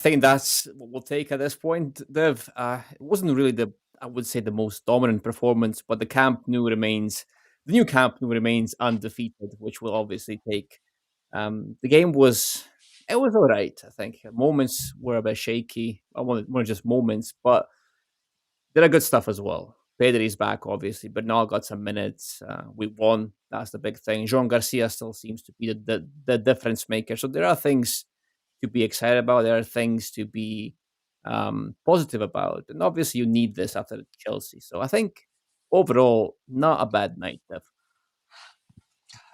I think that's what we'll take at this point, Dev. It wasn't really I would say, the most dominant performance, but the new Camp Nou remains undefeated, which will obviously take. The game it was all right. I think moments were a bit shaky. I wanted more just moments, but there are good stuff as well. Pedri's back, obviously. Bernal got some minutes. We won. That's the big thing. Jean Garcia still seems to be the difference maker. So there are things to be excited about. There are things to be positive about. And obviously, you need this after Chelsea. So I think overall, not a bad night, Dev.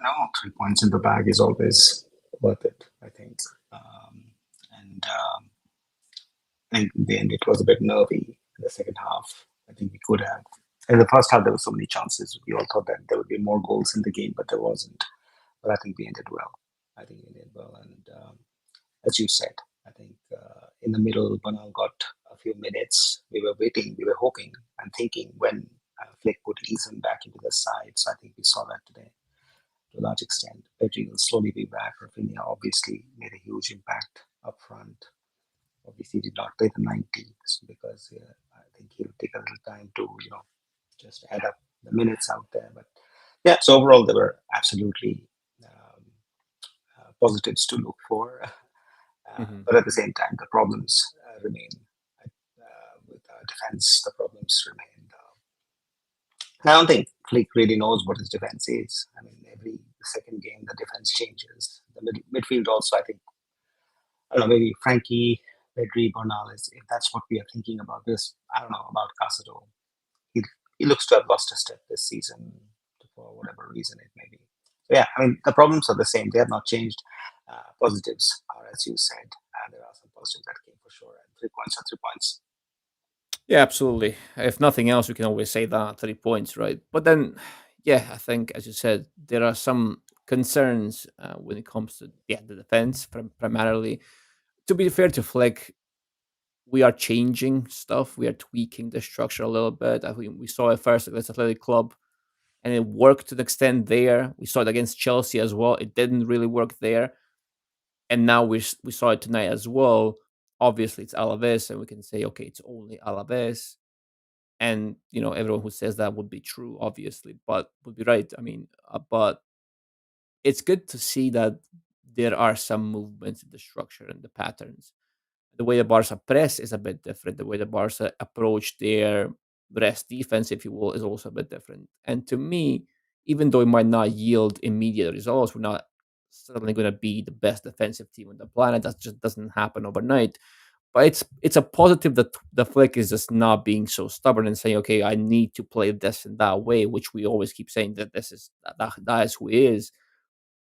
No, 3 points in the bag is always worth it, I think. And I think in the end, it was a bit nervy in the second half. I think we could have. In the first half, there were so many chances. We all thought that there would be more goals in the game, but there wasn't. But I think we ended well. I think we ended well. And as you said, I think in the middle, Bernal got a few minutes. We were waiting, we were hoping and thinking when Flick would ease him back into the side. So I think we saw that today to a large extent. Pedri will slowly be back. Rafinha obviously made a huge impact up front. Obviously, did not play the 90 because I think he'll take a little time to, just add up the minutes out there. But yeah, so overall, there were absolutely um, positives to look for. Hmm. But at the same time, the problems remain. With defense, the problems remain. I don't think Flick really knows what his defense is. I mean, every second game, the defense changes. The midfield also, I think, I don't know, maybe Frankie, Pedri, Bernales, if that's what we are thinking about this. I don't know about Casado. He, he looks to have lost a step this season for whatever reason it may be. So yeah, I mean, the problems are the same. They have not changed. Positives are, as you said, there are some positives that came for sure. And 3 points are 3 points. Yeah, absolutely. If nothing else, we can always say that 3 points, right? But then, yeah, I think, as you said, there are some concerns when it comes to the defense, primarily. To be fair to Flick, we are changing stuff. We are tweaking the structure a little bit. I think we saw it first against Athletic Club, and it worked to the extent there. We saw it against Chelsea as well. It didn't really work there, and now we saw it tonight as well. Obviously, it's Alaves, and we can say, okay, it's only Alaves, and everyone who says that would be true, obviously, but would be right. I mean, but it's good to see that there are some movements in the structure and the patterns. The way the Barca press is a bit different. The way the Barca approach their rest defense, if you will, is also a bit different. And to me, even though it might not yield immediate results, we're not suddenly going to be the best defensive team on the planet. That just doesn't happen overnight. But it's a positive that the Flick is just not being so stubborn and saying, okay, I need to play this in that way, which we always keep saying that that is who he is.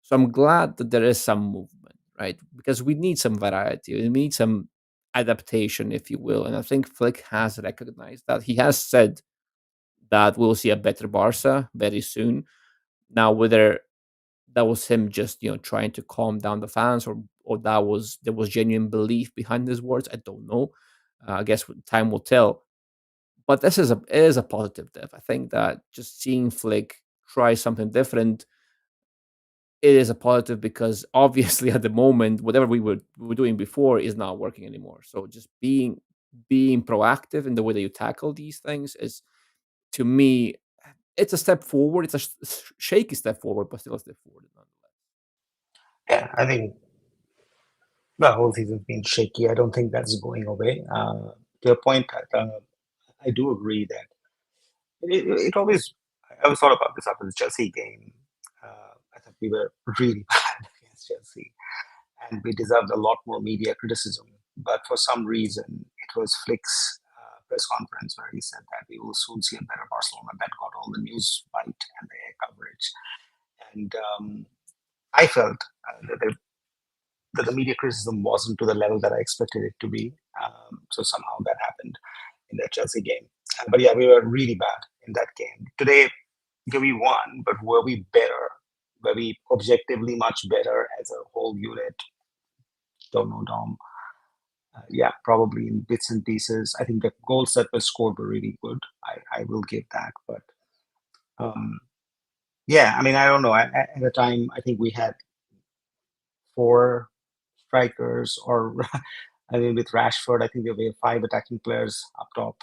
So I'm glad that there is some movement, right? Because we need some variety. We need some adaptation, if you will. And I think Flick has recognized that. He has said that we'll see a better Barca very soon. Now, whether that was him just trying to calm down the fans, or there was genuine belief behind his words, I don't know. I guess time will tell. But it is a positive div. I think that just seeing Flick try something different, it is a positive because obviously at the moment whatever we were doing before is not working anymore. So just being proactive in the way that you tackle these things is, to me, it's a step forward. It's a shaky step forward, but still a step forward nonetheless. Yeah, I think the whole season's been shaky. I don't think that's going away. To a point, I do agree that it always. I always thought about this after the Chelsea game. I thought we were really bad against Chelsea, and we deserved a lot more media criticism. But for some reason, it was Flick's press conference where he said that we will soon see a better Barcelona. That got all the news bite and the air coverage. And I felt that the media criticism wasn't to the level that I expected it to be. So somehow that happened in that Chelsea game. But yeah, we were really bad in that game. Today, yeah, we won, but were we better? Were we objectively much better as a whole unit? Don't know, Dom. Yeah, probably in bits and pieces. I think the goals that were scored were really good. I will give that. But um, yeah, I mean, I don't know. At the time, I think we had four strikers, or I mean, with Rashford, I think we have five attacking players up top,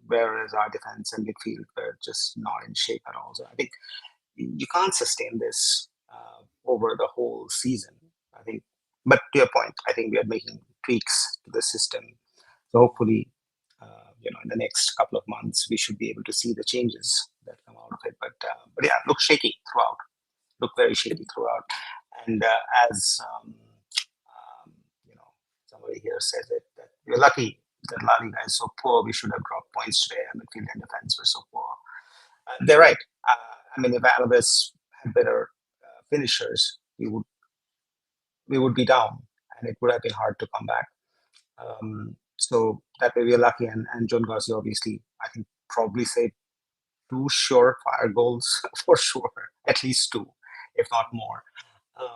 whereas our defense and midfield were just not in shape at all. So I think you can't sustain this over the whole season. I think, but to your point, I think we are making tweaks to the system. So hopefully, in the next couple of months, we should be able to see the changes that come out of it. But yeah, look shaky throughout. Look very It, shaky throughout. And as you know, somebody here says it that we're lucky that La Liga is so poor. We should have dropped points today, and midfield and defense were so poor. They're right. I mean, if Alaves had better finishers, we would be down, and it would have been hard to come back. So that way we are lucky, and John Garcia obviously, I think, probably saved two surefire goals for sure, at least two, if not more,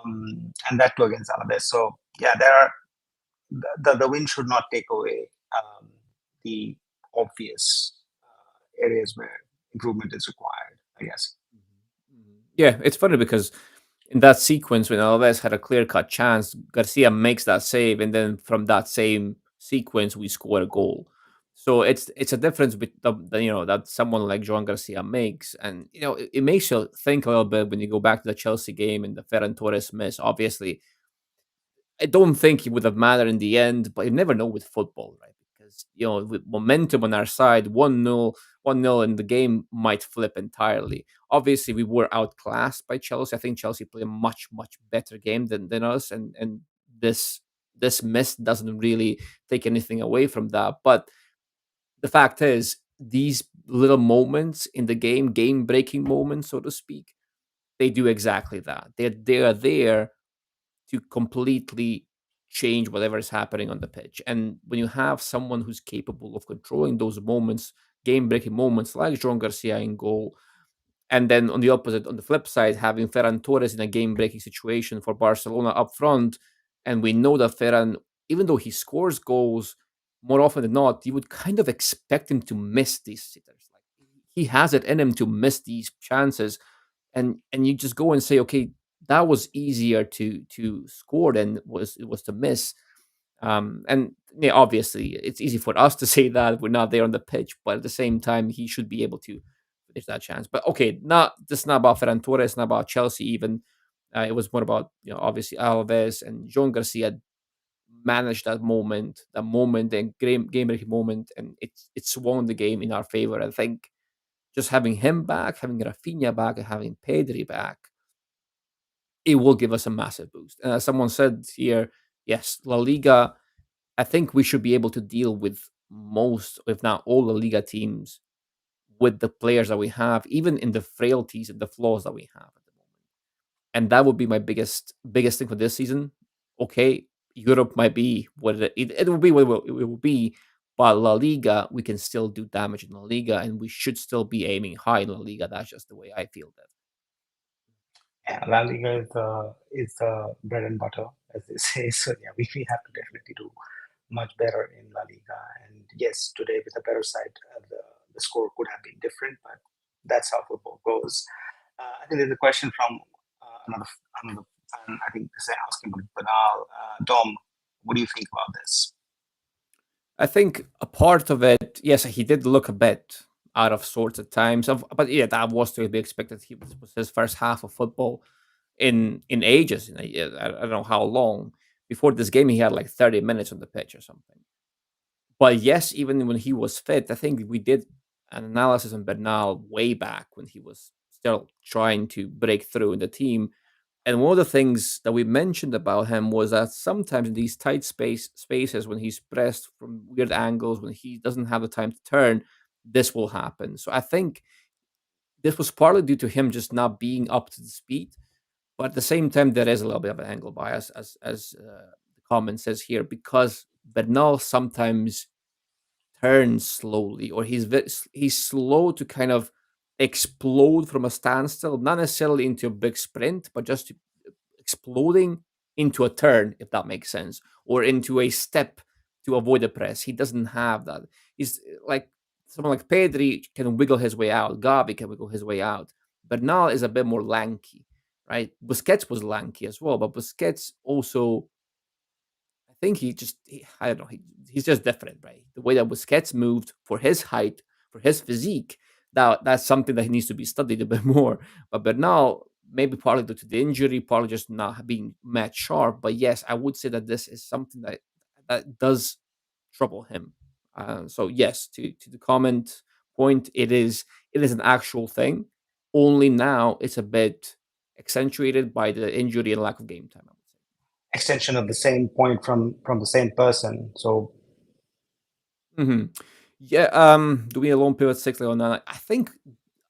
and that too against Alaves. So yeah, there are the win should not take away the obvious areas where improvement is required, I guess. yeah, it's funny because in that sequence when Alaves had a clear cut chance, Garcia makes that save, and then from that same sequence we score a goal. So it's a difference with that someone like Joan Garcia makes, and it makes you think a little bit when you go back to the Chelsea game and the Ferran Torres miss. Obviously, I don't think it would have mattered in the end, but you never know with football, right? Because with momentum on our side, 1-0, 1-0, and the game might flip entirely. Obviously, we were outclassed by Chelsea. I think Chelsea played a much, much better game than us, and this this miss doesn't really take anything away from that. But the fact is, these little moments in the game breaking moments, so to speak, they do exactly that. They are there to completely change whatever is happening on the pitch. And when you have someone who's capable of controlling those moments, game breaking moments like Joan Garcia in goal, and then on the opposite, on the flip side, having Ferran Torres in a game breaking situation for Barcelona up front. And we know that Ferran, even though he scores goals more often than not, you would kind of expect him to miss these sitters. Like he has it in him to miss these chances, and you just go and say, okay, that was easier to score than it was to miss. And yeah, obviously, it's easy for us to say that we're not there on the pitch, but at the same time, he should be able to finish that chance. But okay, not about Ferran Torres, not about Chelsea even. It was more about obviously Alves and John Garcia managed that moment, and game breaking moment, and it swung the game in our favor. I think just having him back, having Rafinha back, and having Pedri back, it will give us a massive boost. And as someone said here, yes, La Liga, I think we should be able to deal with most, if not all, the Liga teams with the players that we have, even in the frailties and the flaws that we have at the moment. And that would be my biggest thing for this season. Okay, Europe might be what it will be what it will be, but La Liga, we can still do damage in La Liga, and we should still be aiming high in La Liga. That's just the way I feel that. Yeah, La Liga is the bread and butter, as they say. So yeah, we have to definitely do much better in La Liga. And yes, today with a better side, the score could have been different, but that's how football goes. I think there's a question from another fan. I think they're asking about Banal. Dom, what do you think about this? I think a part of it, yes, he did look a bit out of sorts at times. But yeah, that was to be expected. He was his first half of football in ages. I don't know how long. Before this game, he had like 30 minutes on the pitch or something. But yes, even when he was fit, I think we did an analysis on Bernal way back when he was still trying to break through in the team. And one of the things that we mentioned about him was that sometimes in these tight spaces, when he's pressed from weird angles, when he doesn't have the time to turn, this will happen. So I think this was partly due to him just not being up to the speed, but at the same time, there is a little bit of an angle bias, as the comment says here, because Bernal sometimes turns slowly, or he's slow to kind of explode from a standstill, not necessarily into a big sprint, but just exploding into a turn, if that makes sense, or into a step to avoid a press. He doesn't have that. He's like someone like Pedri can wiggle his way out. Gavi can wiggle his way out. Bernal is a bit more lanky, right? Busquets was lanky as well, but Busquets also, think I don't know, he's just different, right? The way that Busquets moved for his height, for his physique, that's something that needs to be studied a bit more. But Bernal, maybe partly due to the injury, partly just not being match sharp. But yes, I would say that this is something that does trouble him. So yes, to the comment point, it is an actual thing. Only now it's a bit accentuated by the injury and lack of game time, I would say. Extension of the same point from the same person. So Hmm. Yeah, doing a lone pivot 6 like on that, I think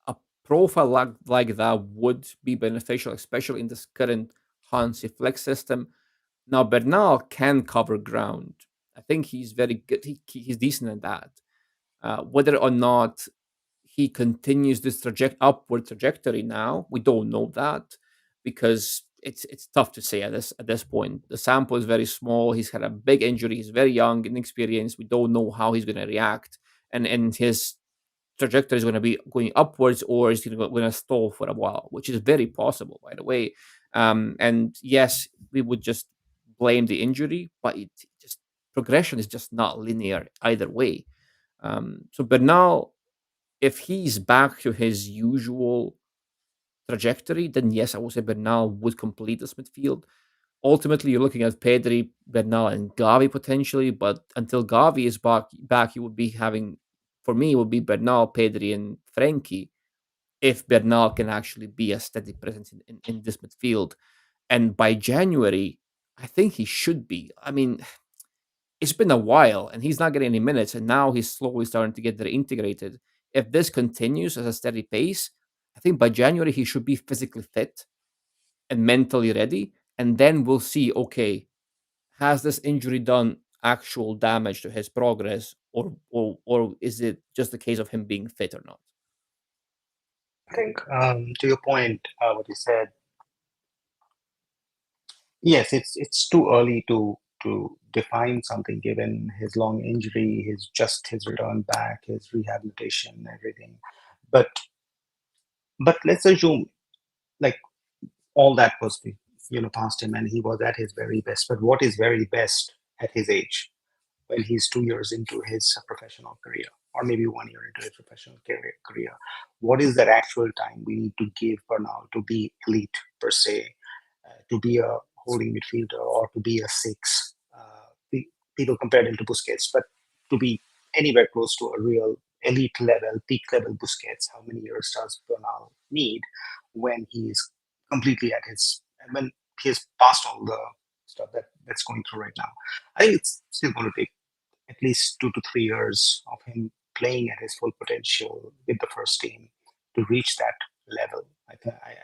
a profile like that would be beneficial, especially in this current Hansi Flex system. Now, Bernal can cover ground. I think he's very good. He's decent at that. Whether or not he continues this upward trajectory now, we don't know that because it's tough to say at this point. The sample is very small. He's had a big injury. He's very young, inexperienced. We don't know how he's going to react, and his trajectory is going to be going upwards or is going to stall for a while, which is very possible, by the way. And yes, we would just blame the injury, but it just progression is just not linear either way. So Bernal, if he's back to his usual trajectory, then yes, I would say Bernal would complete this midfield. Ultimately, you're looking at Pedri, Bernal, and Gavi potentially, but until Gavi is back, you would be having, for me, it would be Bernal, Pedri, and Frankie. If Bernal can actually be a steady presence in this midfield, and by January, I think he should be. I mean, it's been a while and he's not getting any minutes, and now he's slowly starting to get there integrated. If this continues at a steady pace, I think by January he should be physically fit and mentally ready, and then we'll see, okay, has this injury done actual damage to his progress, or is it just a case of him being fit or not? I think to your point, what you said, yes, it's too early to define something given his long injury, his return back, his rehabilitation, everything. But let's assume like all that was past him and he was at his very best. But what is very best at his age when he's 2 years into his professional career, or maybe 1 year into his professional career? What is that actual time we need to give for now to be elite per se, to be a holding midfielder or to be a six? People compared him to Busquets, but to be anywhere close to a real elite level, peak level Busquets, how many years does Bernal need when he's completely at his, when he has passed all the stuff that's going through right now? I think it's still going to take at least 2 to 3 years of him playing at his full potential with the first team to reach that level. I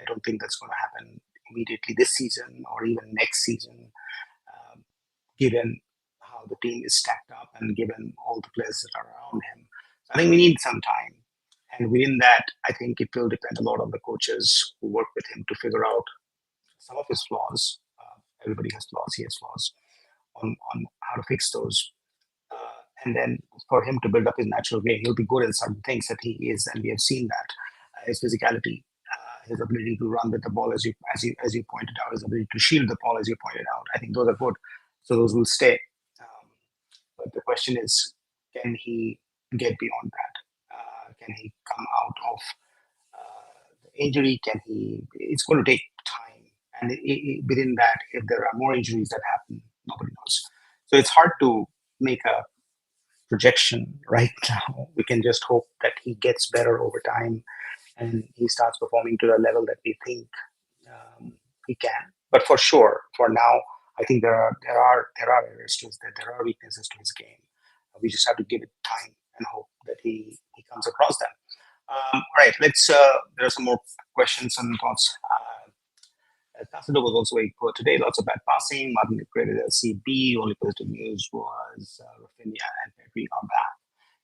don't think that's going to happen immediately this season or even next season, um, given how the team is stacked up and given all the players that are around him. So I think we need some time. And within that, I think it will depend a lot on the coaches who work with him to figure out some of his flaws. Everybody has flaws, he has flaws, on how to fix those. And then for him to build up his natural game, he'll be good in certain things that he is, and we have seen that. His physicality, his ability to run with the ball, as you pointed out, his ability to shield the ball, as you pointed out. I think those are good, so those will stay. But the question is, can he get beyond that? Can he come out of the injury? Can he? It's going to take time, and within that, if there are more injuries that happen, nobody knows. So it's hard to make a projection right now. We can just hope that he gets better over time and he starts performing to the level that we think um, he can. But for sure, for now, I think there are areas to his, that there are weaknesses to his game. We just have to give it time and hope that he comes across them. All right, let's. There are some more questions and thoughts. Castledo was also very poor today. Lots of bad passing. Martin created a CB. Only positive news was Rafinha and Pedri are back.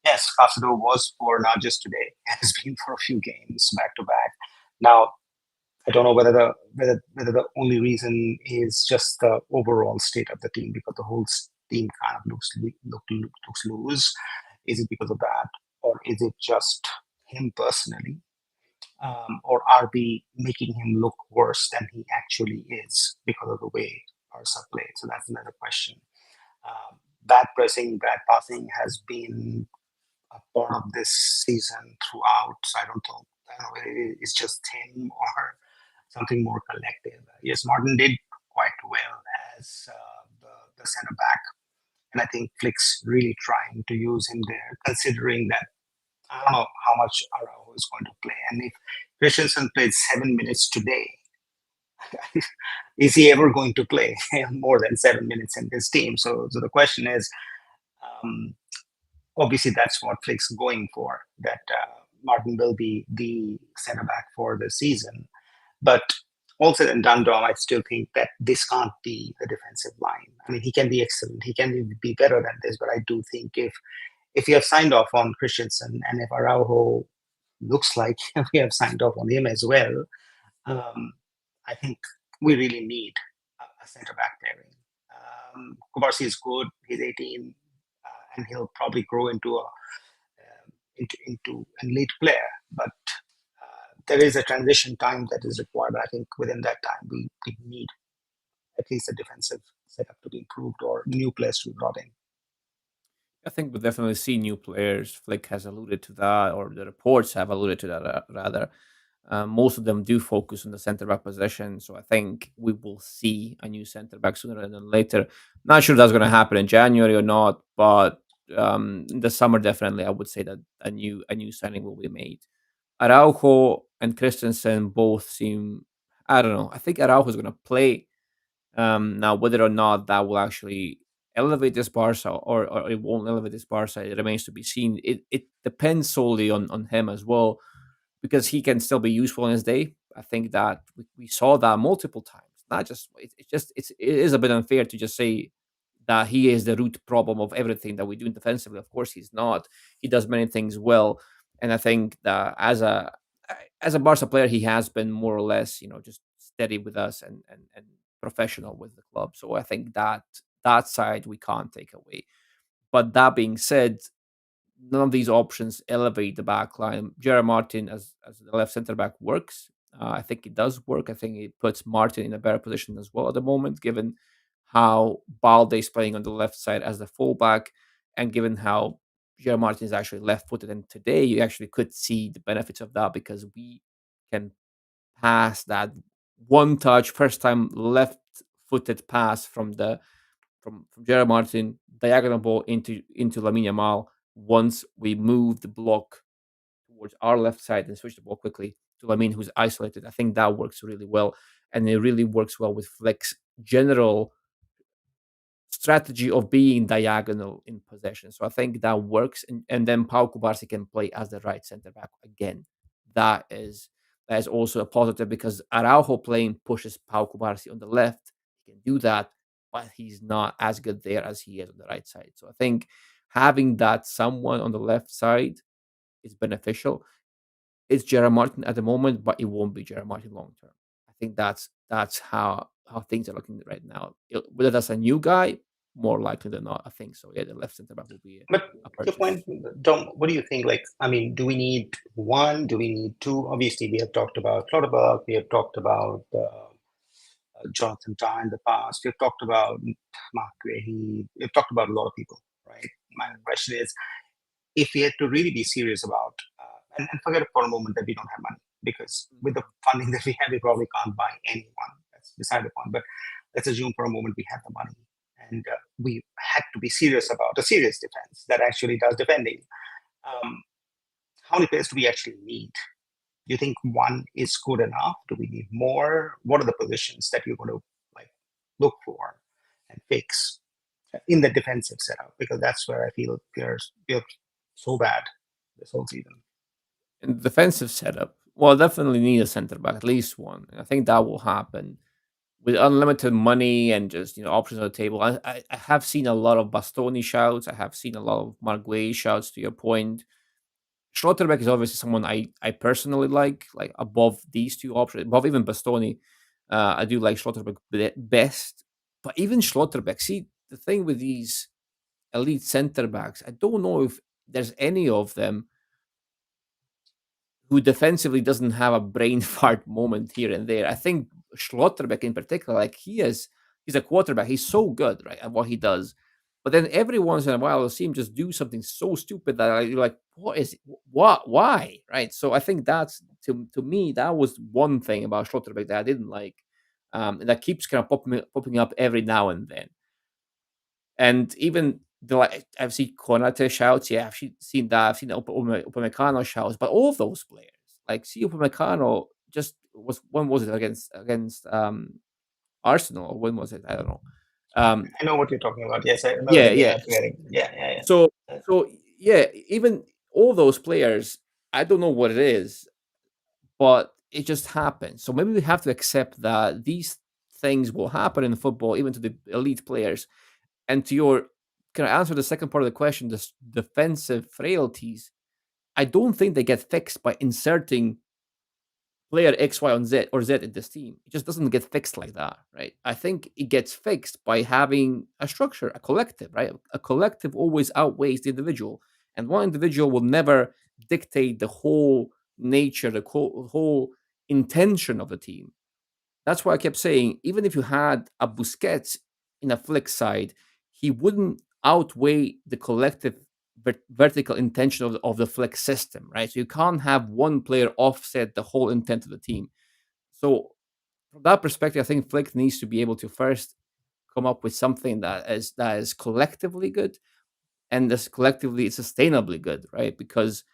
Yes, Castledo was poor not just today. It has been for a few games back to back. Now I don't know whether the only reason is just the overall state of the team, because the whole team kind of looks loose. Is it because of that, or is it just him personally? Or are we making him look worse than he actually is because of the way Barca played? So that's another question. Bad pressing, bad passing has been a part of this season throughout. So I don't know, it's just him or something more collective. Yes, Martin did quite well as the center back, and I think Flick's really trying to use him there, considering that I don't know how much Araujo is going to play, and if Christensen played 7 minutes today, is he ever going to play more than 7 minutes in this team? So the question is, um, obviously that's what Flick's going for. That Martin will be the center back for the season. But all said and done, Dom, I still think that this can't be the defensive line. I mean, he can be excellent. He can be better than this. But I do think if you have signed off on Christensen and if Araujo looks like we have signed off on him as well, um, I think we really need a center back pairing. Kubarsi is good. He's 18, and he'll probably grow into an elite player. But there is a transition time that is required. I think within that time, we need at least a defensive setup to be improved or new players to be brought in. I think we'll definitely see new players. Flick has alluded to that, or the reports have alluded to that rather. Most of them do focus on the centre back position, so I think we will see a new centre back sooner rather than later. Not sure that's going to happen in January or not, but in the summer definitely, I would say that a new signing will be made. Araujo and Christensen both seem. I don't know. I think Araujo is going to play now, whether or not that will actually elevate this Barca or it won't elevate this Barca, it remains to be seen. It depends solely on him as well, because he can still be useful in his day. I think that we saw that multiple times. Not just it is a bit unfair to just say that he is the root problem of everything that we do defensively. Of course, he's not. He does many things well, and I think that as a Barca player, he has been more or less, just steady with us and professional with the club. So I think that side we can't take away. But that being said, none of these options elevate the back line. Gerard Martin as the left centre back works. I think it does work. I think it puts Martin in a better position as well at the moment, given how Balde is playing on the left side as the fullback, and given how Gerard Martin is actually left-footed. And today, you actually could see the benefits of that because we can pass that one touch, first time left-footed pass from Gerard Martin, diagonal ball into Lamine Yamal. Once we move the block towards our left side and switch the ball quickly to Lamine, who's isolated, I think that works really well, and it really works well with Fleck's general strategy of being diagonal in possession. So I think that works, and then Pau Kubarsi can play as the right center back again. That is that is also a positive because Araujo playing pushes Pau Kubarsi on the left. He can do that, but he's not as good there as he is on the right side. So I think having that someone on the left side is beneficial. It's Gerard Martin at the moment, but it won't be Gerard Martin long term. I think that's how things are looking right now. Whether that's a new guy, more likely than not, I think so. Yeah, the left center back will be But a your purchase. point, Dom, what do you think? Like, I mean, do we need one? Do we need two? Obviously, we have talked about Clutterberg. We have talked about Jonathan Tah in the past. We have talked about Mark Guehi. We've talked about a lot of people, right? My question is, if we had to really be serious about, and forget for a moment that we don't have money, because with the funding that we have, we probably can't buy anyone. That's beside the point. But let's assume for a moment we have the money, and we had to be serious about a serious defense that actually does defending. Um, how many players do we actually need? Do you think one is good enough? Do we need more? What are the positions that you're going to like look for and fix in the defensive setup? Because that's where I feel we're so bad this whole season. In the defensive setup, well, definitely need a center back, at least one. And I think that will happen with unlimited money and just options on the table. I have seen a lot of Bastoni shouts. I have seen a lot of Marguerite shouts. To your point, Schlotterbeck is obviously someone I personally like above these two options, above even Bastoni. I do like Schlotterbeck best, but even Schlotterbeck. See, the thing with these elite center backs, I don't know if there's any of them who defensively doesn't have a brain fart moment here and there. I think Schlotterbeck in particular, like he's a quarterback. He's so good, right, at what he does. But then every once in a while, I'll see him just do something so stupid that you're like, what is it? What? Why? Right. So I think that's to me that was one thing about Schlotterbeck that I didn't like, that keeps kind of popping up every now and then. And even though I've seen Konate shouts, yeah, seen that. I've seen Upamecano shouts, but all of those players, like see Upamecano, just was when was it against Arsenal or when was it? I don't know. Um, I know what you're talking about. Yes, I remember yeah, the game yeah. at Reading. Yeah, yeah, So yeah. so yeah, even all those players, I don't know what it is, but it just happens. So maybe we have to accept that these things will happen in football, even to the elite players. And to your can I answer the second part of the question, the defensive frailties? I don't think they get fixed by inserting player X, Y, and Z or Z in this team. It just doesn't get fixed like that, right? I think it gets fixed by having a structure, a collective, right? A collective always outweighs the individual, and one individual will never dictate the whole nature, the whole intention of the team. That's why I kept saying, even if you had a Busquets in a flick side, he wouldn't outweigh the collective vertical intention of the flex system, right? So you can't have one player offset the whole intent of the team. So from that perspective, I think Flick needs to be able to first come up with something that is collectively good and that's collectively sustainably good, right? Because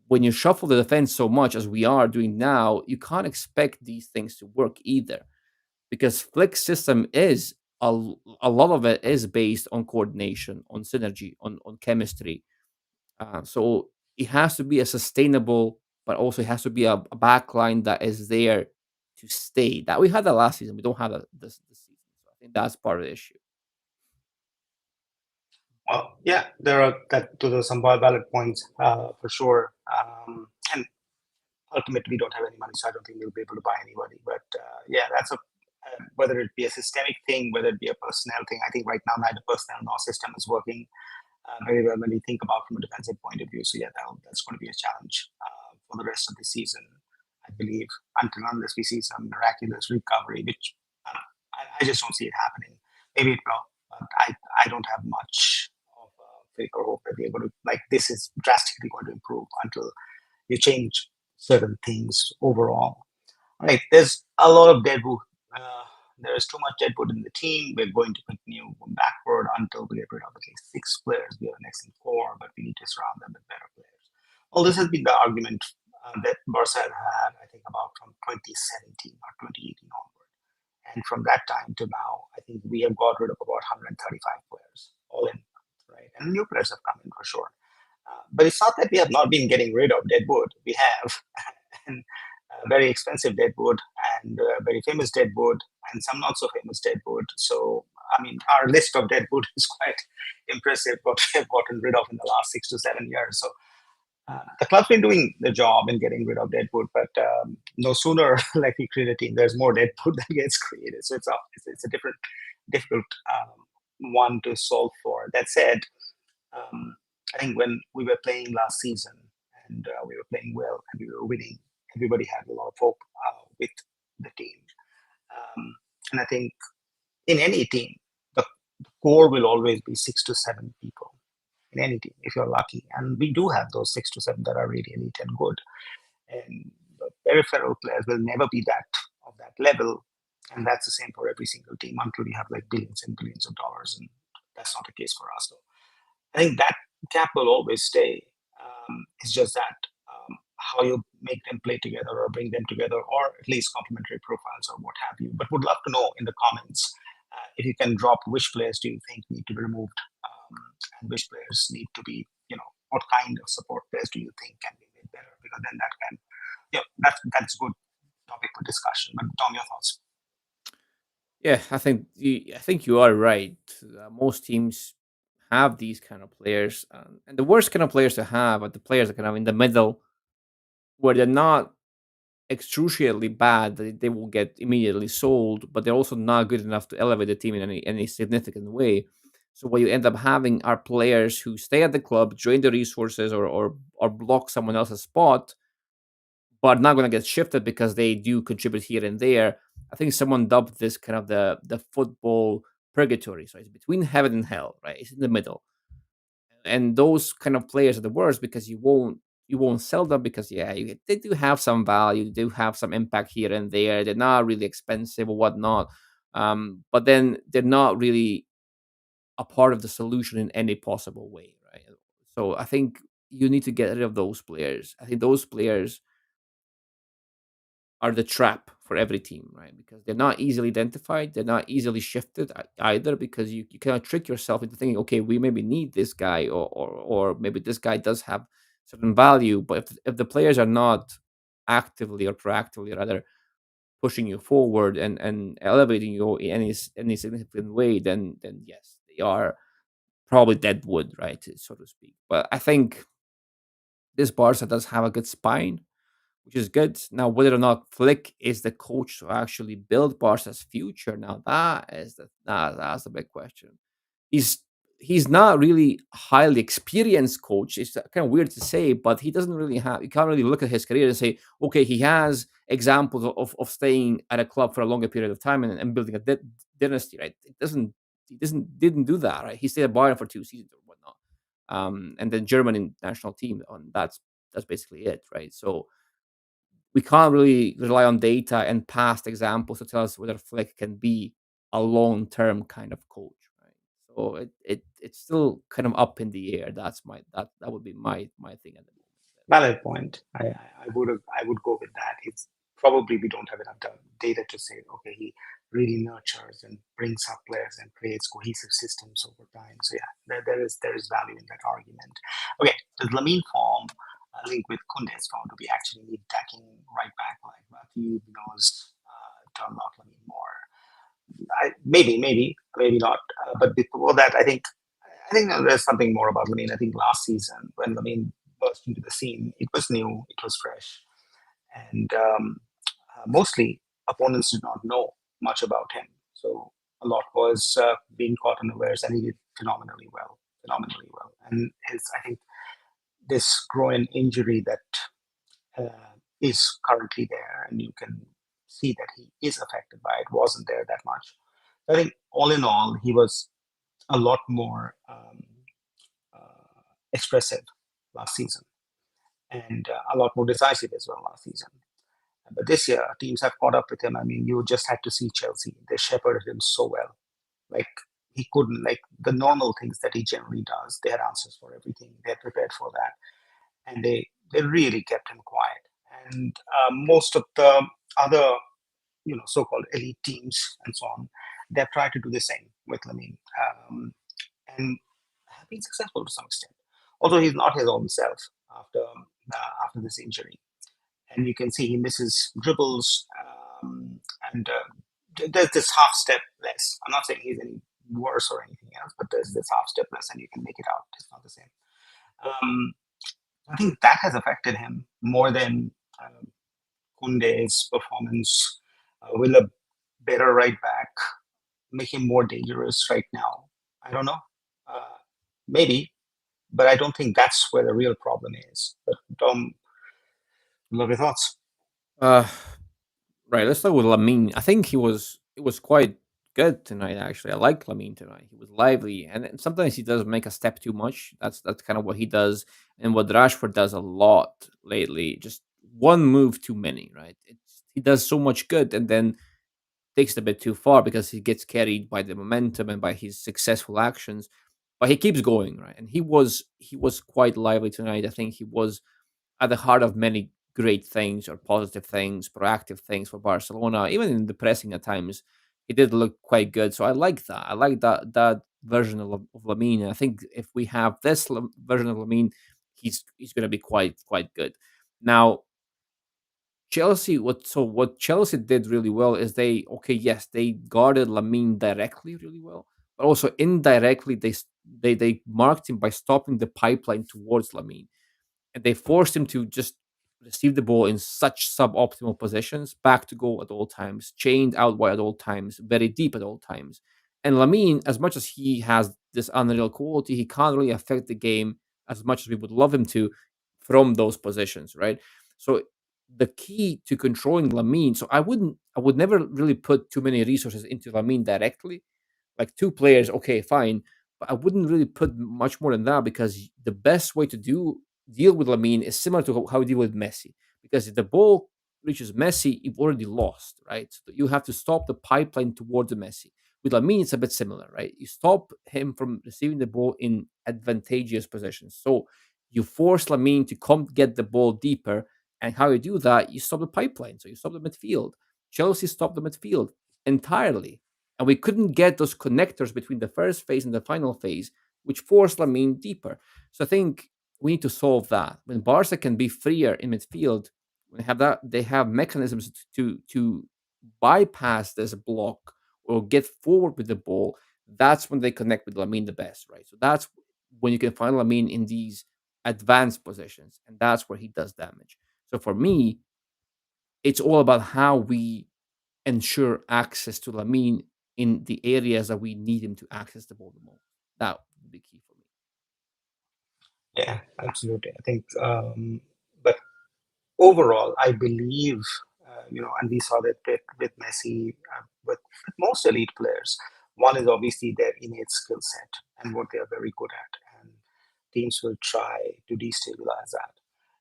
when you shuffle the defense so much as we are doing now, you can't expect these things to work either because Flick's system is a lot of it is based on coordination, on synergy, on chemistry. So it has to be a sustainable, but also it has to be a back line that is there to stay. That we had that last season. We don't have that this season. So I think that's part of the issue. Well, yeah, there are those are some valid points for sure. And ultimately, we don't have any money, so I don't think we'll be able to buy anybody. But yeah, that's a whether it be a systemic thing, whether it be a personnel thing. I think right now neither personnel nor system is working very well when you think about from a defensive point of view. So yeah, that's going to be a challenge for the rest of the season, I believe, until unless we see some miraculous recovery, which I just don't see it happening. Maybe it will, but I don't have much of faith or hope that we're going to like this is drastically going to improve until you change certain things overall. Right. There's a lot of deadwood. Uh, there is too much deadwood in the team. We're going to continue backward until we get rid of at least six players. We have an excellent core, but we need to surround them with better players. Well, this has been the argument that Barca had, I think, about from 2017 or 2018 onward. And from that time to now, I think we have got rid of about 135 players, all in, right? And new players have come in for sure. But it's not that we have not been getting rid of deadwood. We have, and very expensive deadwood, and very famous deadwood, and some not so famous deadwood. So, I mean, our list of deadwood is quite impressive. What we have gotten rid of in the last 6 to 7 years. So, the club's been doing the job in getting rid of deadwood, but no sooner like we create a team, there's more deadwood that gets created. So it's a different difficult one to solve for. That said, um, I think when we were playing last season and we were playing well and we were winning, everybody had a lot of hope with the team. And I think in any team, the core will always be 6 to 7 people in any team if you're lucky. And we do have those 6 to 7 that are really elite and good. And the peripheral players will never be that of that level. And that's the same for every single team until we have like billions and billions of dollars. And that's not the case for us. So I think that gap will always stay. It's just that how you make them play together or bring them together, or at least complementary profiles or what have you. But would love to know in the comments if you can drop which players do you think need to be removed and which players need to be, what kind of support players do you think can be made better? Because then that can, that's good topic for discussion. But Tom, your thoughts? Yeah, I think you are right. Most teams have these kind of players, and the worst kind of players to have are the players that kind of in the middle, where they're not excruciatingly bad that they will get immediately sold, but they're also not good enough to elevate the team in any significant way. So what you end up having are players who stay at the club, drain the resources, or block someone else's spot, but not going to get shifted because they do contribute here and there. I think someone dubbed this kind of the football purgatory. So it's between heaven and hell, right? It's in the middle, and those kind of players are the worst because you won't sell them because yeah, they do have some value, they do have some impact here and there. They're not really expensive or whatnot, but then they're not really a part of the solution in any possible way, right? So I think you need to get rid of those players. I think those players are the trap for every team, right? Because they're not easily identified, they're not easily shifted either, because you kind of trick yourself into thinking, okay, we maybe need this guy, or maybe this guy does have certain value, but if the players are not actively or proactively rather pushing you forward and elevating you in any significant way, then yes, they are probably dead wood, right, so to speak. But I think this Barca does have a good spine, which is good. Now, whether or not Flick is the coach to actually build Barca's future, now that's the big question. He's he's not really a highly experienced coach. It's kind of weird to say, but he doesn't really have. You can't really look at his career and say, okay, he has examples of staying at a club for a longer period of time and building a dynasty, right? It doesn't. He didn't do that, right? He stayed at Bayern for 2 seasons or whatnot, and then German national team. On that's basically it, right? So we can't really rely on data and past examples to tell us whether Flick can be a long term kind of coach, right? So it's still kind of up in the air. That would be my thing at the moment. Valid point. I would go with that. It's probably we don't have enough data to say, okay, he really nurtures and brings up players and creates cohesive systems over time. So yeah, there is value in that argument. Okay, the Lamine form linked with Kunde's form, do we actually need backing right back like Matthew knows turn out Lamine more? Maybe not. But before that, I think there's something more about Lamine. I think last season when Lamine burst into the scene, it was new, it was fresh, and mostly opponents did not know much about him. So a lot was being caught unawares, and he did phenomenally well. And I think this groin injury that is currently there, and you can see that he is affected by it, wasn't there that much. I think all in all, he was a lot more expressive last season and a lot more decisive as well last season. But this year, teams have caught up with him. I mean, you just had to see Chelsea. They shepherded him so well. Like, he couldn't, like, the normal things that he generally does, they had answers for everything. They're prepared for that. And they really kept him quiet. And most of the other, so-called elite teams and so on, they've tried to do the same with Lamine. And have been successful to some extent. Although he's not his own self after this injury, and you can see he misses dribbles, and there's this half step less. I'm not saying he's any worse or anything else, but there's this half step less, and you can make it out. It's not the same. Um, I think that has affected him more than Kunde's performance. Will a better right back make him more dangerous right now? I don't know. Uh, Maybe, but I don't think that's where the real problem is. But love your thoughts. Uh, right. Let's start with Lamine. I think it was quite good tonight. Actually, I like Lamine tonight. He was lively, and then sometimes he does make a step too much. That's kind of what he does, and what Rashford does a lot lately. Just one move too many, right? He does so much good, and then takes it a bit too far because he gets carried by the momentum and by his successful actions. But he keeps going, right? And he was quite lively tonight. I think he was at the heart of many great things or positive things, proactive things for Barcelona. Even in the pressing at times, he did look quite good. So I like that. I like that version of Lamine. I think if we have this version of Lamine, he's going to be quite good. Now, what Chelsea did really well is yes, they guarded Lamine directly really well, but also indirectly they marked him by stopping the pipeline towards Lamine, and they forced him to just receive the ball in such suboptimal positions, back to goal at all times, chained out wide at all times, very deep at all times. And Lamine, as much as he has this unreal quality, he can't really affect the game as much as we would love him to from those positions, right? So the key to controlling Lamine, so I would never really put too many resources into Lamine directly, Like two players, okay, fine, but I wouldn't really put much more than that because the best way to deal with Lamine is similar to how we deal with Messi. Because if the ball reaches Messi, you've already lost, right? So you have to stop the pipeline towards the Messi. With Lamine, it's a bit similar, right? You stop him from receiving the ball in advantageous positions. So you force Lamine to come get the ball deeper. And how you do that, you stop the pipeline. So you stop the midfield. Chelsea stopped the midfield entirely. And we couldn't get those connectors between the first phase and the final phase, which forced Lamine deeper. So I think we need to solve that. When Barca can be freer in midfield, when they have that, they have mechanisms to bypass this block or get forward with the ball. That's when they connect with Lamine the best, right? So that's when you can find Lamine in these advanced positions, and that's where he does damage. So for me, it's all about how we ensure access to Lamine in the areas that we need him to access the ball the most. That would be key for me. Yeah, absolutely. I think, but overall, I believe, and we saw that with Messi, with most elite players. One is obviously their innate skill set and what they are very good at, and teams will try to destabilize that.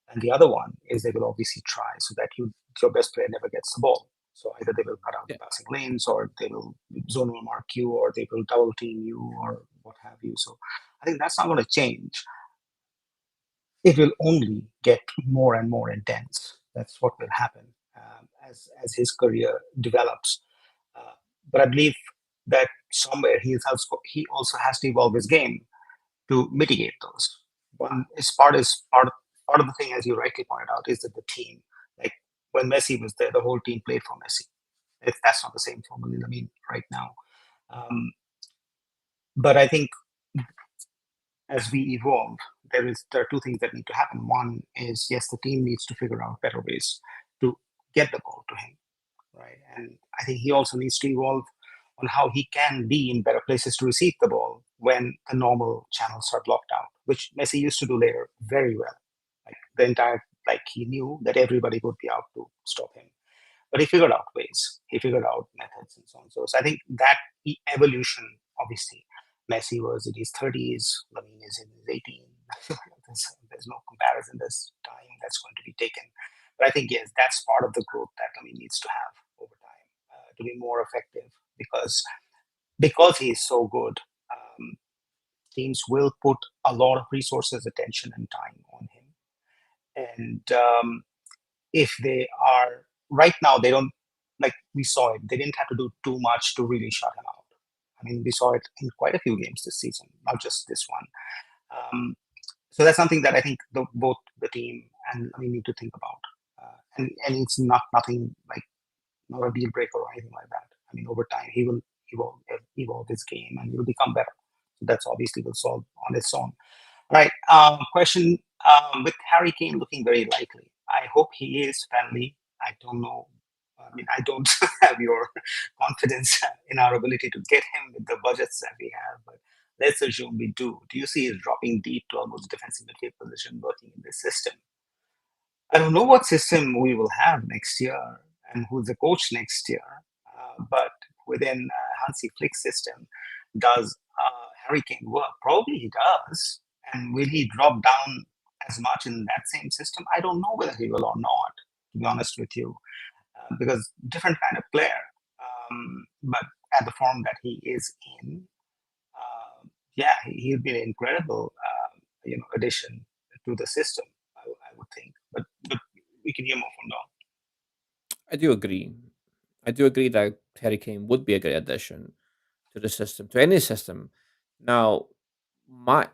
And the other one is they will obviously try so that your best player never gets the ball. So either they will cut out the Yeah, passing lanes, or they will zonal mark you, or they will double team you, or what have you. So I think that's not going to change. It will only get more and more intense. That's what will happen as his career develops. Uh, but I believe that somewhere he also has to evolve his game to mitigate those. One is part of the thing, as you rightly pointed out, is that the team, like when Messi was there, the whole team played for Messi. If that's not the same for I mean, right now. Um, but I think as we evolve, there are two things that need to happen. One is, yes, the team needs to figure out better ways to get the ball to him, right? And I think he also needs to evolve on how he can be in better places to receive the ball when the normal channels are blocked out, which Messi used to do later very well. Like the entire, like he knew that everybody would be out to stop him, but he figured out ways, he figured out methods, and so on. So I think that evolution, obviously, Messi was in his 30s, Lamine is in his 18. There's no comparison. There's time that's going to be taken. But I think, yes, that's part of the growth that Lamine needs to have over time to be more effective because he is so good. Teams will put a lot of resources, attention, and time on him. And if they are right now, they don't, like we saw it, they didn't have to do too much to really shut him out. I mean, we saw it in quite a few games this season, not just this one. So that's something that I think both the team and we need to think about. And it's not nothing like not a deal breaker or anything like that. I mean, over time he will evolve his game and he will become better. So that's obviously will solve on its own. Right. Question with Harry Kane looking very likely. I hope he is friendly. I don't know. I mean, I don't have your confidence in our ability to get him with the budgets that we have, but let's assume we do. Do you see his dropping deep to almost defensive midfield position working in this system? I don't know what system we will have next year and who's the coach next year, but within Hansi Flick's system, does Harry Kane work? Probably he does. And will he drop down as much in that same system? I don't know whether he will or not, to be honest with you, because different kind of player. But at the form that he is in, yeah, he'll be an incredible, addition to the system. I would think, but we can hear more from Dom. I do agree. I do agree that Harry Kane would be a great addition to the system, to any system. Now, my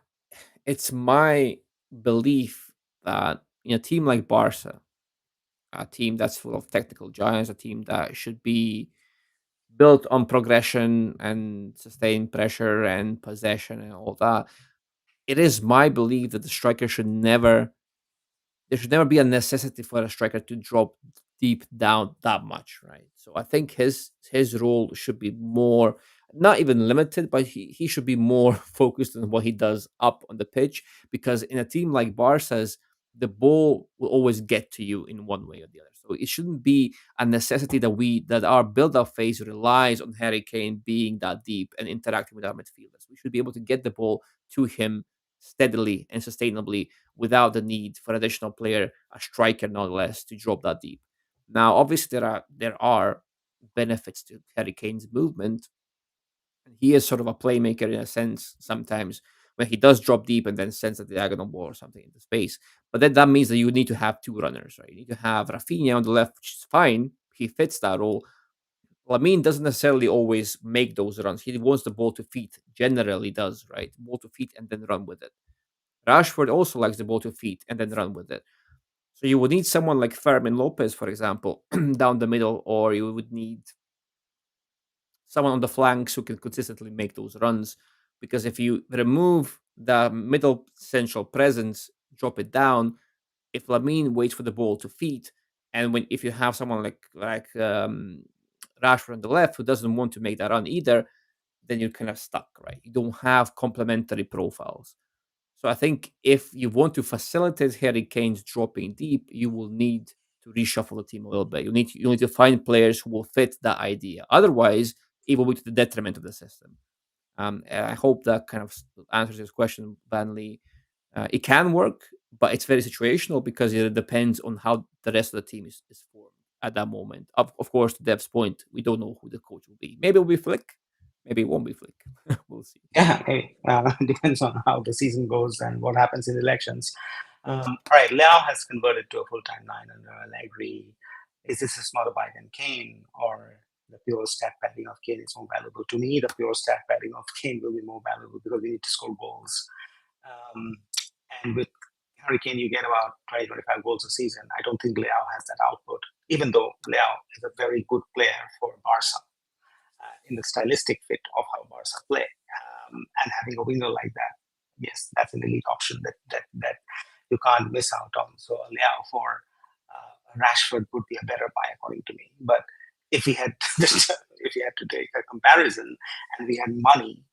it's my belief that in a team like Barca, a team that's full of technical giants, a team that should be built on progression and sustained pressure and possession and all that, it is my belief that the striker should never there should never be a necessity for a striker to drop deep down that much, right? So I think his role should be more not even limited, but he should be more focused on what he does up on the pitch because in a team like Barca's, the ball will always get to you in one way or the other. So it shouldn't be a necessity that our build-up phase relies on Harry Kane being that deep and interacting with our midfielders. We should be able to get the ball to him steadily and sustainably without the need for an additional player, a striker no less, to drop that deep. Now, obviously, there are benefits to Harry Kane's movement, and he is sort of a playmaker in a sense sometimes when he does drop deep and then sends a diagonal ball or something into space. But then that means that you need to have two runners, right? You need to have Rafinha on the left, which is fine. He fits that role. Lamine doesn't necessarily always make those runs. He wants the ball to feet, generally does, right? Ball to feet and then run with it. Rashford also likes the ball to feet and then run with it. So you would need someone like Fermin Lopez, for example, down the middle, or you would need someone on the flanks who can consistently make those runs. Because if you remove the middle central presence, drop it down, if Lamine waits for the ball to feed, and when if you have someone like Rashford on the left who doesn't want to make that run either, then you're kind of stuck, right? You don't have complementary profiles. So I think if you want to facilitate Harry Kane's dropping deep, you will need to reshuffle the team a little bit. You need to find players who will fit that idea. Otherwise, it will be to the detriment of the system. And I hope that kind of answers this question, Vanley. It can work, but it's very situational because it depends on how the rest of the team is formed at that moment. Of course, to Dev's point, we don't know who the coach will be. Maybe it'll be Flick. Maybe it won't be Flick. We'll see. Yeah, hey, depends on how the season goes and what happens in elections. All right, Leao has converted to a full-time nine under Allegri. Is this a smarter buy than Kane, or the pure stat padding of Kane is more valuable? To me, the pure stat padding of Kane will be more valuable because we need to score goals. Um, and with Harry Kane, you get about 20, 25 goals a season. I don't think Leao has that output, even though Leao is a very good player for Barca in the stylistic fit of how Barca play. And having a winger like that, yes, that's an elite option that you can't miss out on. So Leao for Rashford would be a better buy according to me. But if we had if we had to take a comparison and we had money,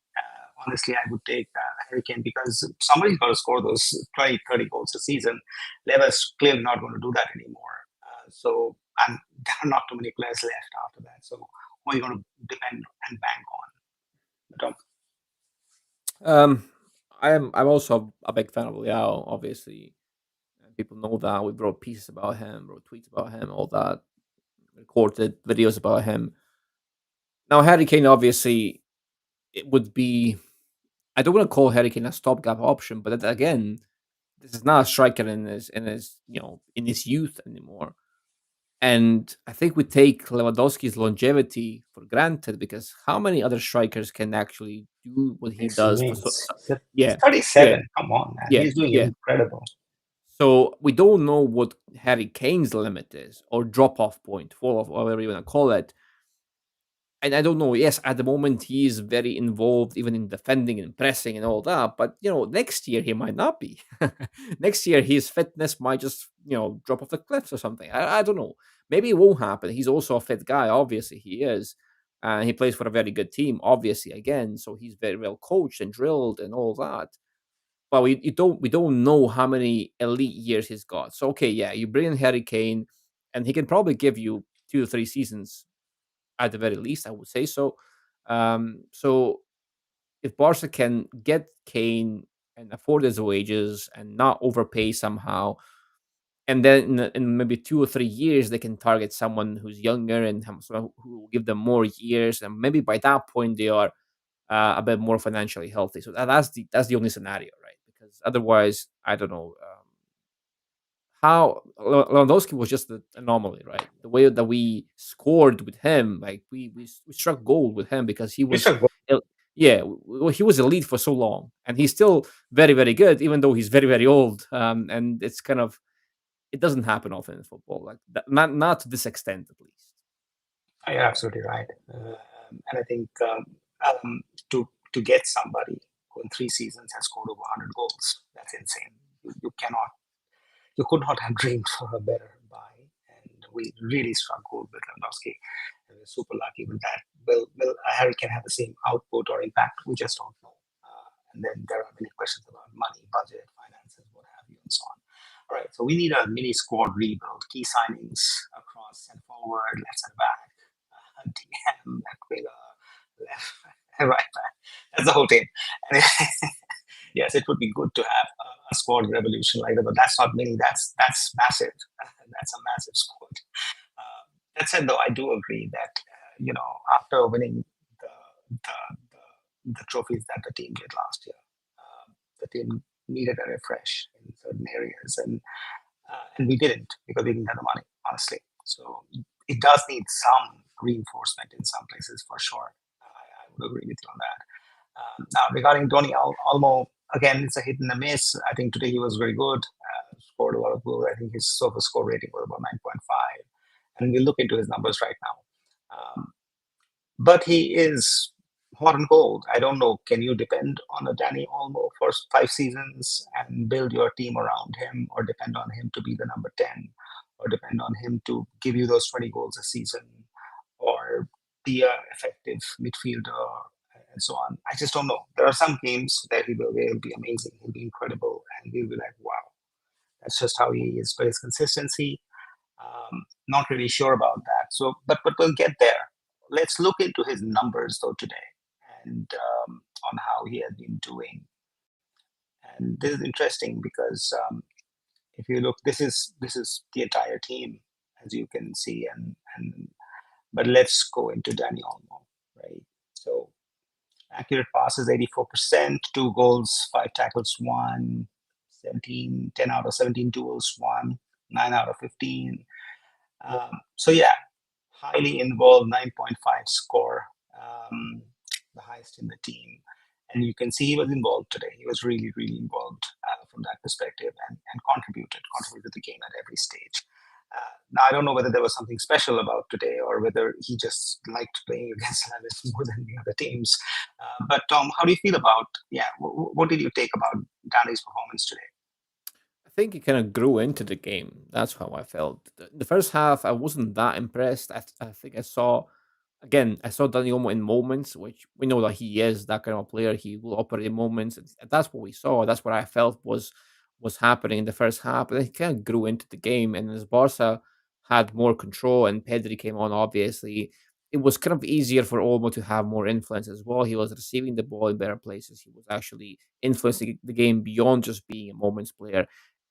honestly, I would take Harry Kane because somebody's got to score those 20, 30 goals a season. Lever's clearly not going to do that anymore. So and there are not too many players left after that. So who are you going to depend and bank on? But, Um, I'm also a big fan of Liao. Obviously, and people know that we wrote pieces about him, wrote tweets about him, all that, recorded videos about him. Now, Harry Kane, obviously, it would be. I don't want to call Harry Kane a stopgap option, but then again, this is not a striker in his youth anymore. And I think we take Lewandowski's longevity for granted because how many other strikers can actually do what he Messi does for means he's yeah, yeah, 37. Come on, man. yeah, He's doing yeah. incredible. So we don't know what Harry Kane's limit is or drop off point, fall off, whatever you want to call it. And I don't know. Yes, at the moment he is very involved, even in defending and pressing and all that. But next year he might not be. Next year his fitness might just drop off the cliffs or something. I don't know. Maybe it won't happen. He's also a fit guy. Obviously he is. He plays for a very good team. Obviously again, so he's very well coached and drilled and all that. But we don't know how many elite years he's got. So okay, yeah, you bring in Harry Kane, and he can probably give you 2 to 3 seasons at the very least. I would say so. So if Barca can get Kane and afford his wages and not overpay somehow, and then in maybe 2 or 3 years they can target someone who's younger and someone who will give them more years, and maybe by that point they are a bit more financially healthy. So that's the only scenario, right? Because otherwise, I don't know. How Lewandowski was just an anomaly, right? The way that we scored with him, like we struck gold with him because he He's was, a good. el- yeah, he was elite for so long, and he's still very very good, even though he's very very old. And it's kind of it doesn't happen often in football, like that, not to this extent at least. You're absolutely right. And I think to get somebody who in 3 seasons has scored over 100 goals, that's insane. You cannot, you could not have dreamed for a better buy. And we really struck gold with Lewandowski. And we're super lucky with that. Will Harry can have the same output or impact? We just don't know. And then there are many questions about money, budget, finances, what have you, and so on. all right, so we need a mini squad rebuild, key signings across and forward, left and back, DM, left winger, left, and right back. That's the whole team. And yes, it would be good to have a squad revolution like that, but that's not mini. That's massive. That's a massive squad. That said, though, I do agree that after winning the, the trophies that the team did last year, the team needed a refresh in certain areas, and we didn't because we didn't have the money, honestly. So it does need some reinforcement in some places for sure. I would agree with you on that. Now, regarding Tony Almo, again, it's a hit and a miss. I think today he was very good, scored a lot of goals. I think his SOFA score rating was about 9.5. And we look into his numbers right now. But he is hot and cold. I don't know. Can you depend on a Danny Olmo for 5 seasons and build your team around him, or depend on him to be the number 10, or depend on him to give you those 20 goals a season, or be a effective midfielder, and so on? I just don't know. There are some games that he'll be amazing. He'll be incredible, and we'll be like, wow, that's just how he is. But his consistency, not really sure about that. So, but we'll get there. Let's look into his numbers though today, and on how he has been doing. And this is interesting because if you look, this is the entire team, as you can see, and but let's go into Danny Olmo, right? So accurate passes 84%, 2 goals, 5 tackles, one, 17, 10 out of 17 duels, one, 9 out of 15. So yeah, highly involved, 9.5 score, the highest in the team. And you can see he was involved today. He was really, really involved from that perspective, and contributed to the game at every stage. Now, I don't know whether there was something special about today, or whether he just liked playing against Alaves more than the other teams. But Tom, how do you feel about, yeah, what did you take about Danny's performance today? I think it kind of grew into the game. That's how I felt. The first half, I wasn't that impressed. I think I saw, again, I saw Dani Olmo in moments, which we know that he is that kind of player. He will operate in moments. And that's what we saw. That's what I felt was happening in the first half. But it kind of grew into the game. And as Barca had more control and Pedri came on, obviously, it was kind of easier for Olmo to have more influence as well. He was receiving the ball in better places. He was actually influencing the game beyond just being a moments player.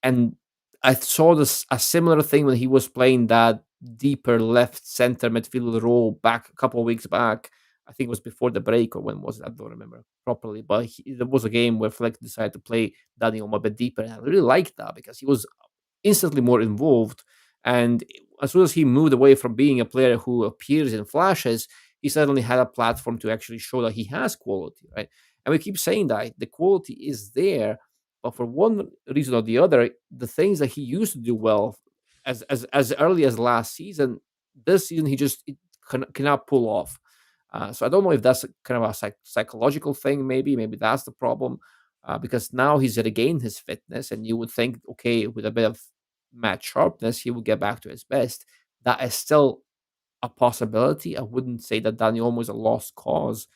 And I saw this a similar thing when he was playing that deeper left center midfield role back a couple of weeks back. I think it was before the break, or when was it? I don't remember properly. But there was a game where Fleck decided to play Daniel a bit deeper, and I really liked that because he was instantly more involved. And as soon as he moved away from being a player who appears in flashes, he suddenly had a platform to actually show that he has quality, right? And we keep saying that the quality is there, but for one reason or the other, the things that he used to do well as early as last season, this season he just cannot pull off. So I don't know if that's kind of a psychological thing. Maybe that's the problem, because now he's regained his fitness, and you would think, okay, with a bit of match sharpness, he will get back to his best. That is still a possibility. I wouldn't say that Daniel Olmo is a lost cause,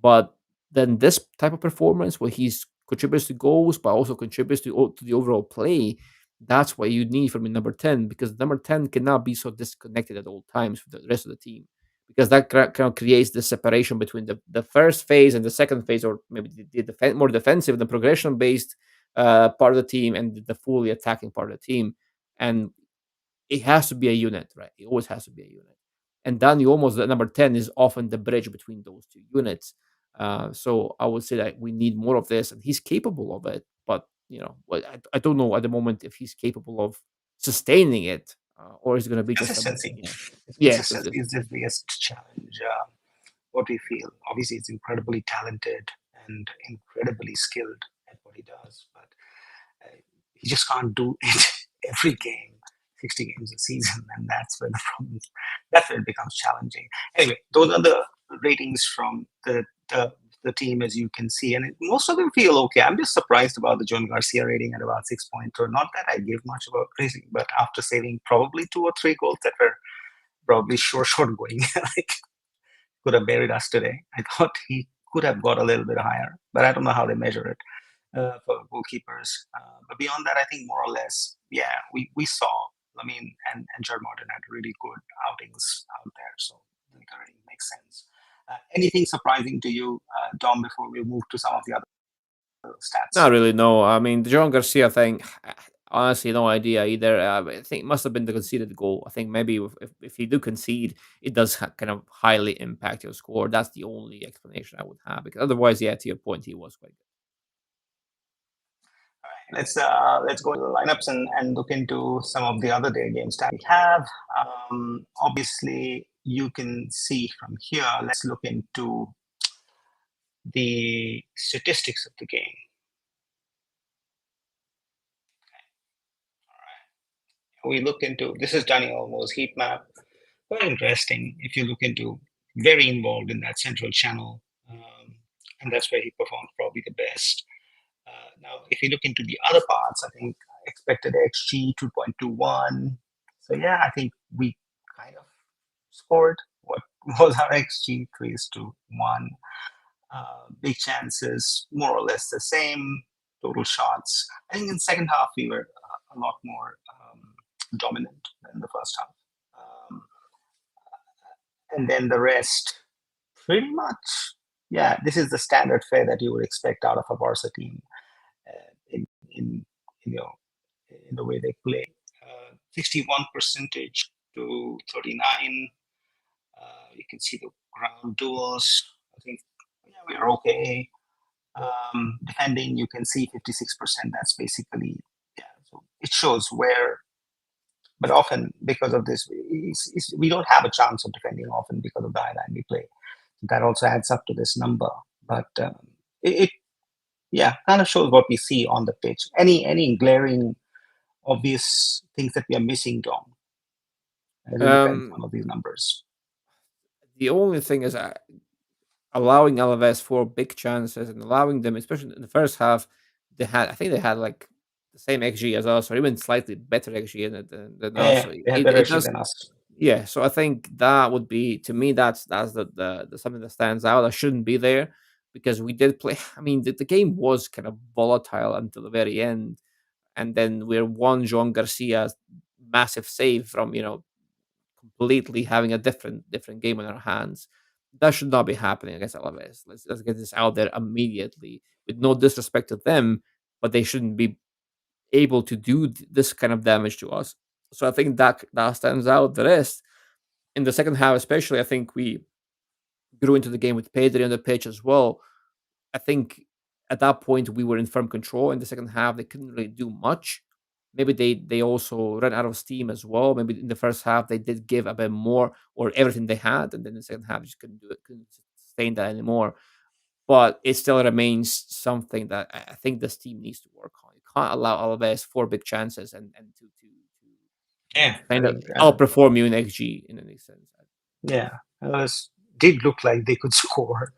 but then this type of performance where he's contributes to goals but also contributes to the overall play, that's what you need from a number 10, because number 10 cannot be so disconnected at all times from the rest of the team, because that kind of creates the separation between the first phase and the second phase, or maybe more defensive, the progression based part of the team, and the fully attacking part of the team. And it has to be a unit, right? It always has to be a unit. And Dani almost the number 10 is often the bridge between those two units. So I would say that we need more of this, and he's capable of it. But I don't know at the moment if he's capable of sustaining it, or is it going to be just a Consistency. yeah, Consistency is the biggest challenge. What we feel. Obviously, he's incredibly talented and incredibly skilled at what he does, but he just can't do it every game, 60 games a season, and that's where the problem. That's where it becomes challenging. Anyway, those are the ratings from the team, as you can see, and most of them feel okay. I'm just surprised about the John Garcia rating at about 6.2. Not that I give much about rating, but after saving probably 2 or 3 goals that were probably short going, like could have buried us today. I thought he could have got a little bit higher, but I don't know how they measure it. for goalkeepers. But beyond that, I think more or less, yeah, we saw. I mean, and Jared Martin had really good outings out there, so it already makes sense. Anything surprising to you, Dom, before we move to some of the other Not stats? really, no. I mean, the John Garcia thing, honestly, no idea either. I think it must have been the conceded goal. I think maybe if you do concede, it does kind of highly impact your score. That's the only explanation I would have. Because otherwise, yeah, to your point, he was quite Let's go into the lineups and look into some of the other day games that we have. Obviously, you can see from here. Let's look into the statistics of the game. We look into this is Danny Olmo's heat map. Very interesting. If you look into very involved in that central channel, and that's where he performed probably the best. Now, if you look into the other parts, I think expected XG 2.21. So yeah, I think we kind of scored what was our XG 3:1. Big chances, more or less the same. Total shots. I think in second half we were a lot more dominant than the first half. Um, and then the rest, pretty much, yeah, this is the standard fare that you would expect out of a Barca team in you know in the way they play. 61 percentage to 39. You can see the ground duels. I think yeah, we are okay. Defending, you can see 56%. That's basically yeah. So it shows where, but often because of this, we don't have a chance of defending often because of the island we play. That also adds up to this number. But it yeah kind of shows what we see on the pitch. Any glaring obvious things that we are missing, Dom, as good. we look at some of these numbers. The only thing is allowing Alaves for big chances and allowing them, especially in the first half, I think they had like the same XG as us, or even slightly better XG in it than us. Yeah, So they have it, better it shit does, than us. yeah. So I think that would be to me that's the something that stands out. That shouldn't be there because we did play. I mean, the game was kind of volatile until the very end, and then we're one Joan Garcia massive save from completely having a different game on our hands. That should not be happening against Alaves. Let's get this out there immediately. With no disrespect to them, but they shouldn't be able to do this kind of damage to us. So I think that stands out. The rest in the second half, especially, I think we grew into the game with Pedri on the pitch as well. I think at that point we were in firm control. In the second half, they couldn't really do much. Maybe they also ran out of steam as well. Maybe in the first half they did give a bit more or everything they had, and then the second half just couldn't do it, couldn't sustain that anymore. But it still remains something that I think this team needs to work on. You can't allow Alaves four big chances and Yeah, to I kind of think outperform you in XG in any sense. yeah, it was did look like they could score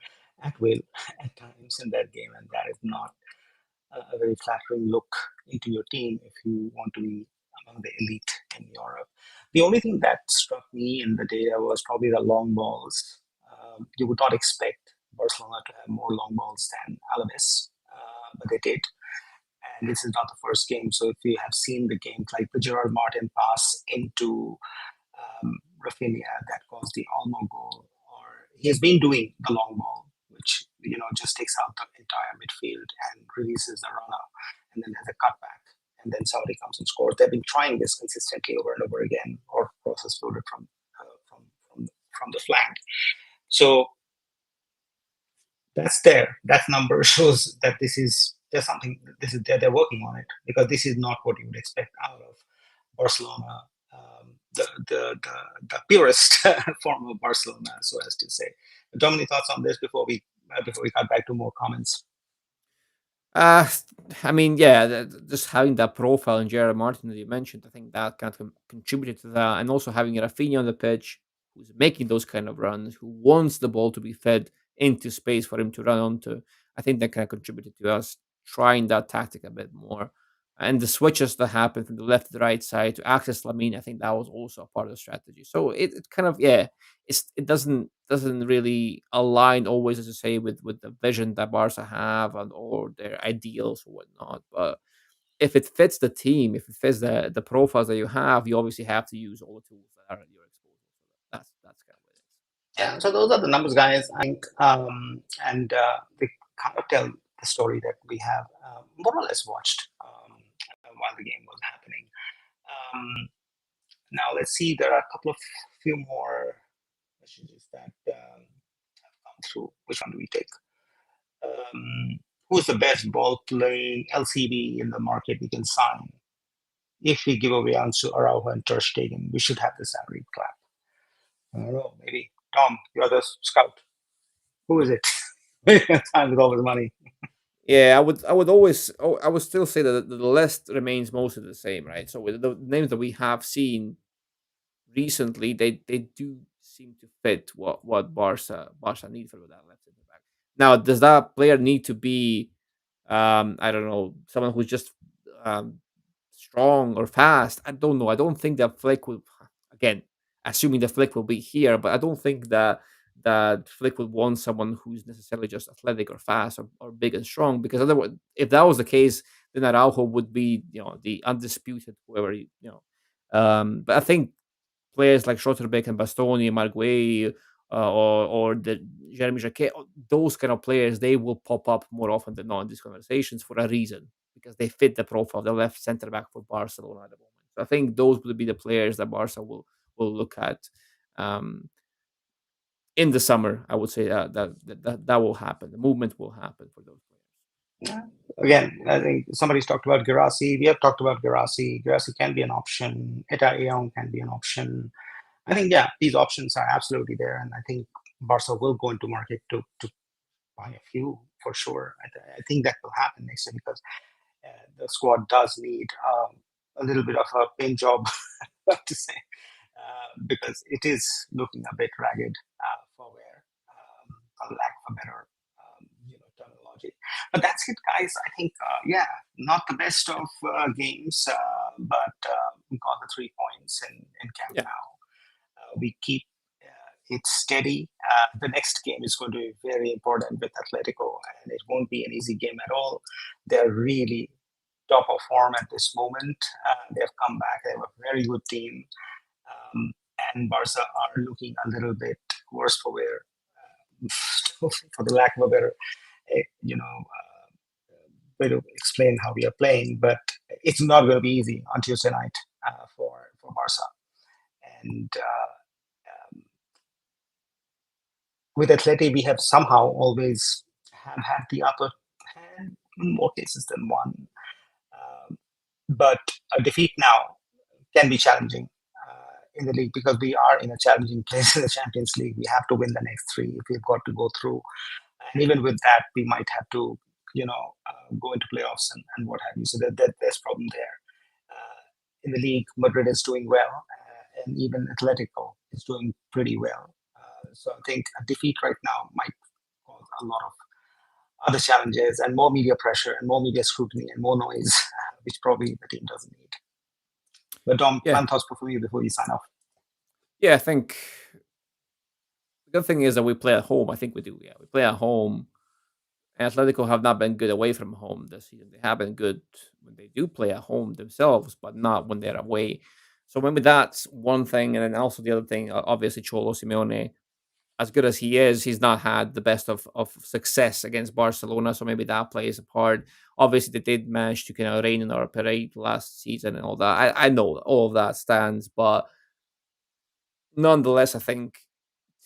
at will at times in that game, and that is not a very flattering look into your team if you want to be among the elite in Europe. The only thing that struck me in the data was probably the long balls. You would not expect Barcelona to have more long balls than Alaves, but they did. And this is not the first game. So if you have seen the games like the Gerard Martin pass into Rafinha that caused the Olmo goal, or he has been doing the long ball, which just takes out the entire midfield and releases the runner, and then has a cutback, and then somebody comes and scores. They've been trying this consistently over and over again, or crosses floated from the flank. So that's there. That number shows that there's something. This is they're working on it because this is not what you would expect out of Barcelona, the purest form of Barcelona, so as to say. Dominic, thoughts on this before we cut back to more comments? Uh, I mean, yeah, just having that profile in Jared Martin that you mentioned, I think that kind of contributed to that, and also having Rafinha on the pitch, who's making those kind of runs, who wants the ball to be fed into space for him to run onto. I think that kind of contributed to us trying that tactic a bit more. and the switches that happen from the left to the right side to access Lamine, I think that was also a part of the strategy. So it kind of it doesn't really align always, as you say, with the vision that Barca have and or their ideals or whatnot. But if it fits the team, if it fits the profiles that you have, you obviously have to use all the tools that are at your disposal. So that's kind of what it is. Yeah, so those are the numbers, guys. I think, and they kind of tell the story that we have more or less watched while the game was happening. Um, Now let's see. There are a couple of few more messages that come through. Which one do we take? Who's the best ball playing LCB in the market we can sign? If we give away Ansu, Araujo, and Ter Stegen, we should have the salary cap. I don't know. Maybe Tom, you're the scout. Who is it? Time with all his money. Yeah, I would still say that the list remains mostly the same, right? So with the names that we have seen recently, they do seem to fit what Barca need for that left center back. Now, does that player need to be I don't know, someone who's just um strong or fast? I don't know. I don't think that Flick will again, assuming the Flick will be here, but I don't think that Flick would want someone who's necessarily just athletic or fast or big and strong. Because otherwise, if that was the case, then Araujo would be the undisputed whoever but I think players like Schlotterbeck and Bastoni, Marguerite, or the Jeremy Jacquet, those kind of players, they will pop up more often than not in these conversations for a reason because they fit the profile, the left center back for Barcelona at the moment. So I think those would be the players that Barca will look at um, in the summer. I would say that will happen. The movement will happen for those players. Yeah. Again, I think somebody's talked about Gerasi. We have talked about Gerasi. Gerasi can be an option. Eta Ayon can be an option. I think, yeah, these options are absolutely there. And I think Barca will go into market to buy a few for sure. I think that will happen next year because the squad does need a little bit of a paint job, to say, because it is looking a bit ragged for wear, for lack of a better terminology. But that's it, guys. I think, yeah, not the best of games, but we got the 3 points in Camp Yeah, Nou. We keep it steady. The next game is going to be very important with Atletico, and it won't be an easy game at all. They're really top of form at this moment. They've come back. They have a very good team, um, and Barca are looking a little bit worse for wear, for the lack of a better, eh, you know, way to explain how we are playing. But it's not going to be easy on Tuesday night for Barca. And with Atleti, we have somehow always have had the upper hand in more cases than one. But a defeat now can be challenging in the league because we are in a challenging place in the Champions League. We have to win the next three if we've got to go through. And even with that, we might have to, go into playoffs and what have you. So there's problem there. In the league, Madrid is doing well, and even Atletico is doing pretty well. So I think a defeat right now might cause a lot of other challenges and more media pressure and more media scrutiny and more noise, which probably the team doesn't need. But Dom, yeah, final thoughts before you sign off. yeah. I think the good thing is that we play at home. I think we do. Yeah, we play at home. And Atletico have not been good away from home this season. They have been good when they do play at home themselves, but not when they're away. So maybe that's one thing, and then also the other thing. Obviously, Cholo Simeone, as good as he is, he's not had the best of success against Barcelona. So maybe that plays a part. Obviously, they did manage to kind of rain in our parade last season and all that. I know all of that stands, but nonetheless, I think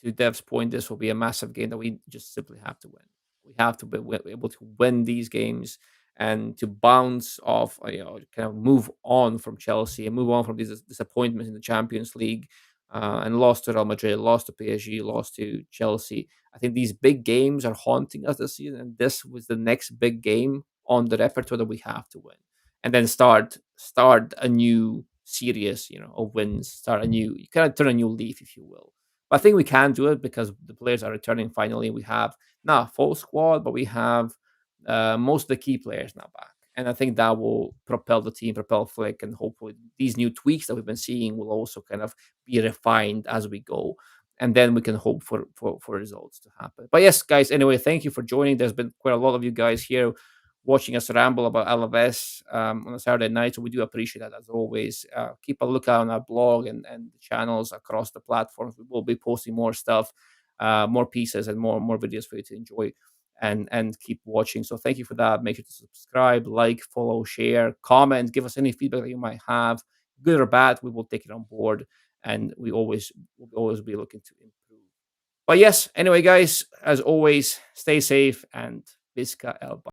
to Dev's point, this will be a massive game that we just simply have to win. We have to be able to win these games and to bounce off, kind of move on from Chelsea and move on from these disappointments in the Champions League and lost to Real Madrid, lost to PSG, lost to Chelsea. I think these big games are haunting us this season, and this was the next big game on the repertoire that we have to win, and then start a new series, of wins, start a new, you kind of turn a new leaf, if you will. But I think we can do it because the players are returning finally. We have not a full squad, but we have most of the key players now back. And I think that will propel the team, propel Flick, and hopefully these new tweaks that we've been seeing will also kind of be refined as we go. And then we can hope for results to happen. But yes, guys, anyway, thank you for joining. There's been quite a lot of you guys here watching us ramble about Alaves on a Saturday night. So we do appreciate that as always. Keep a lookout on our blog and the channels across the platforms. We will be posting more stuff, more pieces, and more videos for you to enjoy and keep watching. So thank you for that. Make sure to subscribe, like, follow, share, comment, give us any feedback that you might have, good or bad. We will take it on board, and will always be looking to improve. But yes, anyway, guys, as always, stay safe and Visca El